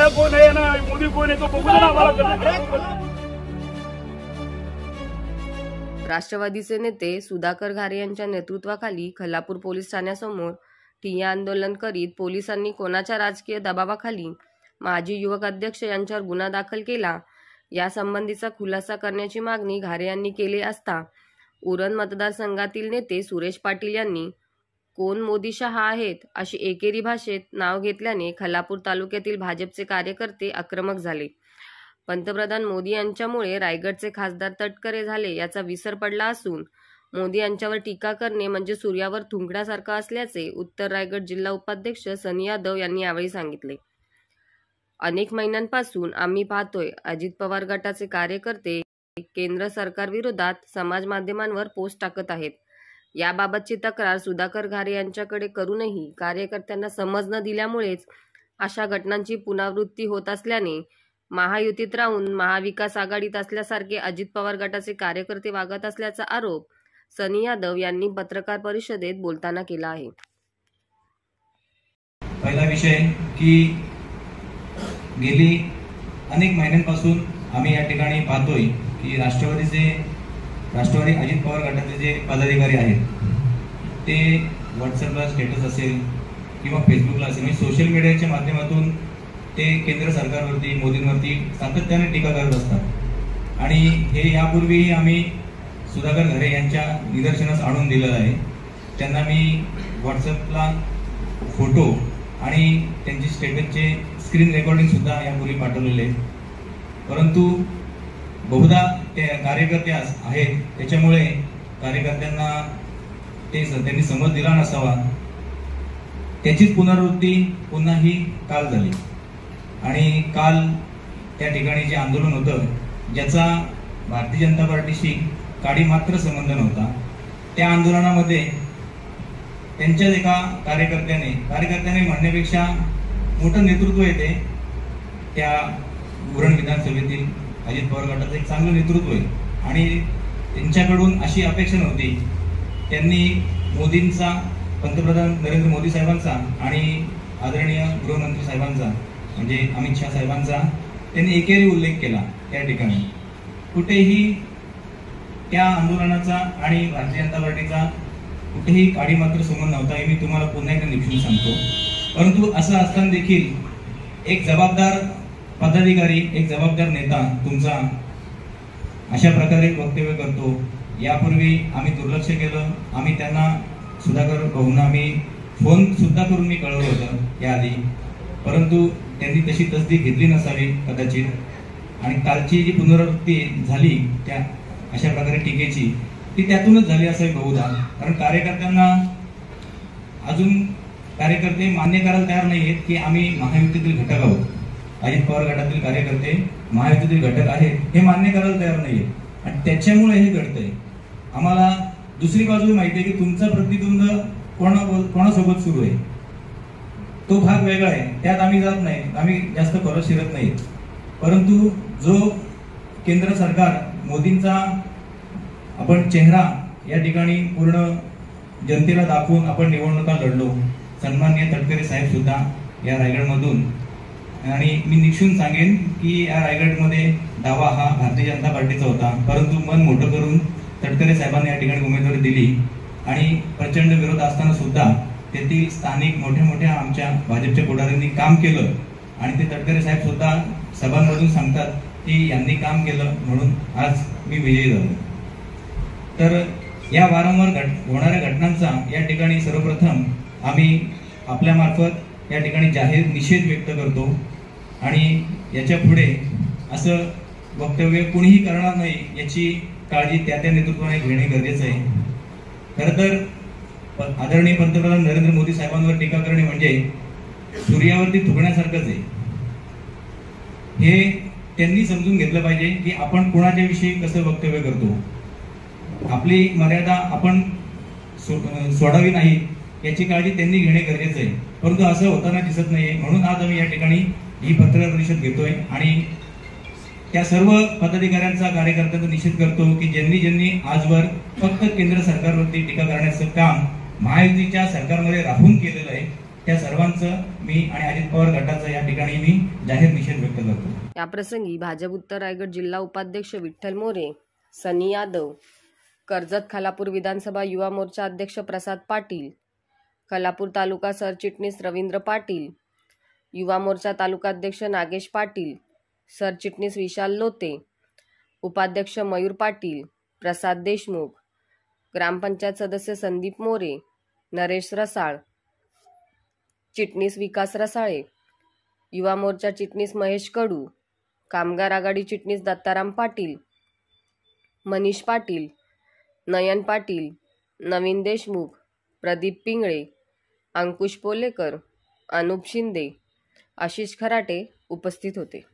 शहा कोण आहे ना मोदी कोण आहे तो बघू ना आम्हाला। राष्ट्रवादीचे नेते सुधाकर घारे यांच्या नेतृत्वाखाली खलापूर पोलीस ठाण्यासमोर ठिय्या आंदोलन करीत पोलिसांनी कोणाच्या राजकीय दबावाखाली माजी युवक अध्यक्ष यांच्यावर गुन्हा दाखल केला यासंबंधीचा खुलासा करण्याची मागणी घारे यांनी केली असता उरण मतदारसंघातील नेते सुरेश पाटील यांनी कोण मोदी शहा आहेत अशी एकेरी भाषेत नाव घेतल्याने खलापूर तालुक्यातील भाजपचे कार्यकर्ते आक्रमक झाले। पंतप्रधान मोदी यांच्यामुळे रायगडचे खासदार तटकरे झाले याचा विसर पडला असून मोदी यांच्यावर टीका करणे म्हणजे सूर्यावर थुंकण्यासारखं असल्याचे उत्तर रायगड जिल्हा उपाध्यक्ष सनी यादव यांनी यावेळी सांगितले। अनेक महिन्यांपासून आम्ही पाहतोय अजित पवार गटाचे कार्यकर्ते केंद्र सरकार विरोधात समाज माध्यमांवर पोस्ट टाकत आहेत। याबाबतची तक्रार सुधाकर घारे यांच्याकडे करूनही कार्यकर्त्यांना समज न दिल्यामुळेच अशा घटनांची पुनरावृत्ती होत असल्याने महायुतीत राहून महाविकास आघाडीत असल्यासारखे अजित पवार गटाचे कार्यकर्ते वागत असल्याचा आरोप सनी यादव यांनी पत्रकार परिषदेत बोलताना केला आहे। पहिला विषय की गेली अनेक महिन्यांपासून आम्ही या ठिकाणी पाहतोय की राष्ट्रवादी अजित पवार गटाचे जे पदाधिकारी आहेत ते व्हॉट्सअपला स्टेटस असेल किंवा फेसबुकला असेल म्हणजे सोशल मीडियाच्या माध्यमातून ते केंद्र सरकारवरती मोदींवरती सातत्याने टीका करत असतात आणि हे यापूर्वीही आम्ही सुधाकर घारे यांच्या निदर्शनास आणून दिलेलं आहे। त्यांना मी व्हॉट्सअपला फोटो आणि त्यांची स्टेटसचे स्क्रीन रेकॉर्डिंग सुद्धा यापूर्वी पाठवलेले आहे, परंतु बहुधा ते कार्यकर्ते आहेत त्याच्यामुळे कार्यकर्त्यांना त्यांनी समज दिला नसावा त्याचीच पुनरावृत्ती पुन्हा ही काल झाली आणि काल त्या ठिकाणी जे आंदोलन होतं ज्याचा भारतीय जनता पार्टीशी काडी मात्र संबंध नव्हता त्या आंदोलनामध्ये त्यांच्याच एका कार्यकर्त्याने म्हणण्यापेक्षा मोठं नेतृत्व येते त्या उरण विधानसभेतील अजित पवार गटाचं एक चांगलं नेतृत्व आहे आणि त्यांच्याकडून अशी अपेक्षा नव्हती। त्यांनी मोदींचा पंतप्रधान नरेंद्र मोदी साहेबांचा आणि आदरणीय गृहमंत्री साहेबांचा म्हणजे अमित शहा साहेबांचा त्यांनी एकेरी उल्लेख केला। त्या ठिकाणी कुठेही त्या आंदोलनाचा आणि भारतीय जनता पार्टीचा कुठेही काडी मात्र संबंध नव्हता हे मी तुम्हाला पुन्हा एकदा निश्चित सांगतो। परंतु असं असताना देखील एक जबाबदार पदाधिकारी एक जबाबदार नेता तुमचा अशा प्रकारे वक्तव्य करतो। यापूर्वी आम्ही दुर्लक्ष केलं, आम्ही त्यांना सुधाकर भाऊंना आम्ही फोन सुद्धा करून मी कळवलं होतं याआधी, परंतु त्यांनी तशी तसदीक घेतली नसावी कदाचित आणि कालची जी पुनरावृत्ती झाली त्या अशा प्रकारे टीकेची ती त्यातूनच झाली असावी बहुधा, कारण कार्यकर्त्यांना अजून कार्यकर्ते मान्य करायला तयार नाहीयेत की आम्ही महायुतीतील घटक आहोत। अजित पवार गटातील कार्यकर्ते महायुतीतील घटक आहेत हे मान्य करायला तयार नाहीयेत आणि त्याच्यामुळे हे घडतंय। आम्हाला दुसरी बाजू माहिती आहे की तुमचा प्रतिद्वंद कोणासोबत सुरू आहे तो भाग वेगळा आहे, त्यात आम्ही जात नाही, आम्ही जास्त परत शिरत नाही, परंतु जो केंद्र सरकार मोदींचा आपण चेहरा या ठिकाणी पूर्ण जनतेला दाखवून आपण निवडणुका लढलो। सन्माननीय तटकरे साहेब सुद्धा या रायगडमधून आणि मी निश्चित सांगेन की या रायगडमध्ये दावा हा भारतीय जनता पार्टीचा होता, परंतु मन मोठं करून तटकरे साहेबांनी या ठिकाणी उमेदवारी दिली आणि प्रचंड विरोध असताना सुद्धा तेथील स्थानिक मोठ्या आमच्या भाजपच्या पुढाऱ्यांनी काम केलं आणि ते तटकरे साहेब सुद्धा सभांमधून सांगतात की यांनी काम केलं म्हणून आज मी विजयी झालो। तर या वारंवार होणाऱ्या घटनांचा या ठिकाणी सर्वप्रथम आम्ही आपल्या मार्फत या ठिकाणी जाहीर निषेध व्यक्त करतो आणि याच्या पुढे असं वक्तव्य कुणीही करणार नाही याची काळजी त्या नेतृत्वाने घेणे गरजेचं आहे। खरं तर आदरणीय पंतप्रधान नरेंद्र मोदी साहेबांवर टीका करणे म्हणजे सूर्यावरती थुंकण्यासारखंच आहे। हे त्यांनी समजून घेतलं पाहिजे की आपण कोणाच्या विषयी कसं वक्तव्य करतो, आपली मर्यादा आपण सोडावी नाही याची काळजी त्यांनी घेणे गरजेचं आहे, परंतु असं होताना दिसत नाहीये। म्हणून आज आम्ही या ठिकाणी ही पत्रकार परिषद घेतोय आणि त्या सर्व पदाधिकाऱ्यांचा कार्यकर्त्यांचा निषेध करतो की ज्यांनी आजवर फक्त केंद्र सरकारवरती टीका करण्याचं काम महायुतीच्या सरकारमध्ये राहून केलेलं आहे त्या सर्वांचं मी आणि अजित पवार गटाचं या ठिकाणी मी जाहीर निषेध व्यक्त करतो. याप्रसंगी भाजप उत्तर रायगड जिल्हा उपाध्यक्ष विठ्ठल मोरे, सनी यादव, कर्जत खालापूर विधानसभा युवा मोर्चा अध्यक्ष प्रसाद पाटील, खालापूर तालुका सरचिटणीस रवींद्र पाटील, युवा मोर्चा तालुकाध्यक्ष नागेश पाटील, सरचिटणीस विशाल लोते, उपाध्यक्ष मयूर पाटील, प्रसाद देशमुख, ग्रामपंचायत सदस्य संदीप मोरे, नरेश रसाळ, चिटणीस विकास रसाळे, युवा मोर्चा चिटणीस महेश कडू, कामगार आघाडी चिटणीस दत्ताराम पाटील, मनीष पाटील, नयन पाटील, नवीन देशमुख, प्रदीप पिंगळे, अंकुश पोलेकर, अनुप शिंदे, आशिष खराटे उपस्थित होते.